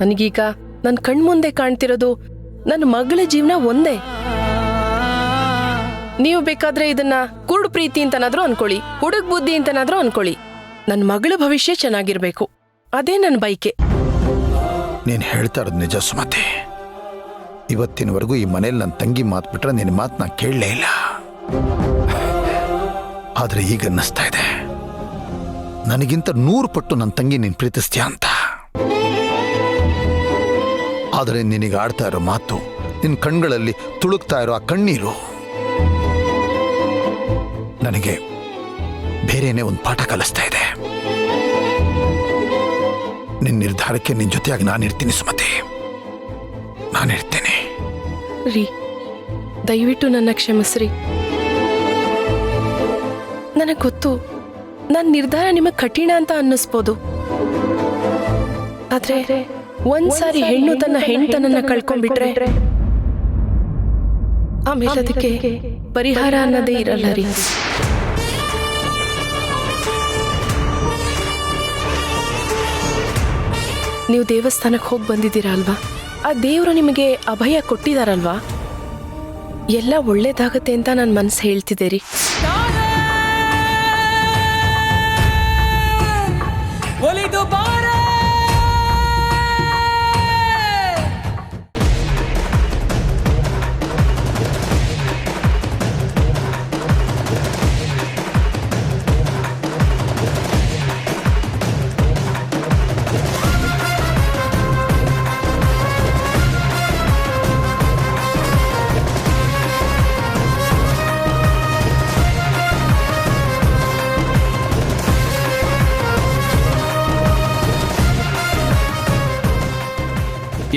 ನನಗೀಗ ನನ್ನ ಕಣ್ಮುಂದೆ ಕಾಣ್ತಿರೋದು ನನ್ನ ಮಗಳ ಜೀವನ ಒಂದೇ. ನೀವು ಬೇಕಾದ್ರೆ ಇದನ್ನ ಕುರುಡು ಪ್ರೀತಿ ಅಂತನಾದ್ರೂ ಅನ್ಕೊಳ್ಳಿ, ಹುಡುಗ್ ಬುದ್ಧಿ ಅಂತನಾದ್ರೂ ಅನ್ಕೊಳ್ಳಿ. ನನ್ನ ಮಗಳ ಭವಿಷ್ಯ ಚೆನ್ನಾಗಿರ್ಬೇಕು, ಅದೇ ನನ್ನ ಬೈಕೆ. ನೀನು ಹೇಳ್ತಾ ಇರೋದು ನಿಜ ಸುಮತಿ. ಇವತ್ತಿನವರೆಗೂ ಈ ಮನೇಲಿ ನನ್ನ ತಂಗಿ ಮಾತು ಬಿಟ್ರೆ ನಿನ್ನ ಮಾತು ನಾ ಕೇಳಲೇ ಇಲ್ಲ. ಆದ್ರೆ ಈಗ ಅನ್ನಿಸ್ತಾ ಇದೆ ನನಗಿಂತ 100 ಪಟ್ಟು ನನ್ನ ತಂಗಿ ನೀನು ಪ್ರೀತಿಸ್ತೀಯ ಅಂತ. ಆದರೆ ನಿನಗೆ ಆಡ್ತಾ ಇರೋ ಮಾತು, ನಿನ್ನ ಕಣ್ಗಳಲ್ಲಿ ತುಳುಕ್ತಾ ಇರೋ ಆ ಕಣ್ಣೀರು ನನಗೆ ಬೇರೆನೇ ಒಂದು ಪಾಠ ಕಲಿಸ್ತಾ ಇದೆ. ನಿನ್ನ ನಿರ್ಧಾರಕ್ಕೆ ನಿನ್ನ ಜೊತೆಯಾಗಿ ನಾನಿರ್ತೀನಿ ಸುಮತಿ, ನಾನಿರ್ತೇನೆ. ರೀ, ದಯವಿಟ್ಟು ನನ್ನ ಕ್ಷಮಿಸ್ರಿ. ನನಗೆ ಗೊತ್ತು ನನ್ನ ನಿರ್ಧಾರ ನಿಮಗೆ ಕಠಿಣ ಅಂತ ಅನ್ನಿಸ್ಬೋದು. ಆದ್ರೆ ಒಂದ್ಸಾರಿ ಹೆಣ್ಣು ತನ್ನ ಹೆಣ್ತನನ್ನ ಕಳ್ಕೊಂಡ್ಬಿಟ್ರೆ ಆಮೇಲೆ ಅದಕ್ಕೆ ಪರಿಹಾರ ಅನ್ನೋದೇ ಇರಲ್ಲ ರೀ. ನೀವು ದೇವಸ್ಥಾನಕ್ಕೆ ಹೋಗಿ ಬಂದಿದ್ದೀರಾ ಅಲ್ವಾ? ಆ ದೇವರು ನಿಮಗೆ ಅಭಯ ಕೊಟ್ಟಿದಾರಲ್ವಾ? ಎಲ್ಲ ಒಳ್ಳೇದಾಗತ್ತೆ ಅಂತ ನನ್ನ ಮನಸ್ಸು ಹೇಳ್ತಿದೆ ರೀ.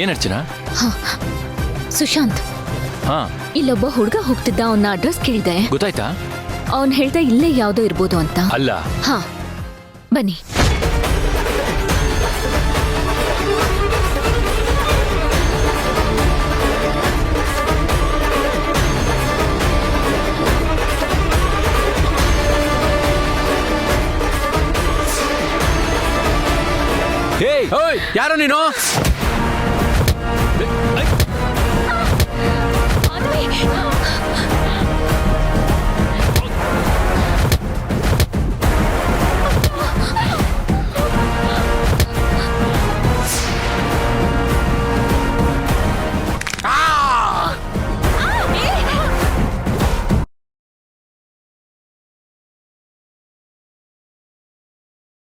ಏನ್ ಅರ್ಚನಾ? ಸುಶಾಂತ್, ಇಲ್ಲೊಬ್ಬ ಹುಡುಗ ಹೋಗ್ತಿದ್ದ, ಅವನ ಅಡ್ರೆಸ್ ಕೇಳಿದೆ. ಗೊತ್ತಾಯ್ತಾ? ಅವನ್ ಹೇಳ್ದ ಇಲ್ಲೇ ಯಾವ್ದೋ ಇರ್ಬೋದು ಅಂತ. ಅಲ್ಲ. ಹಾ, ಬನ್ನಿ. ಯಾರೋ ನೀನು?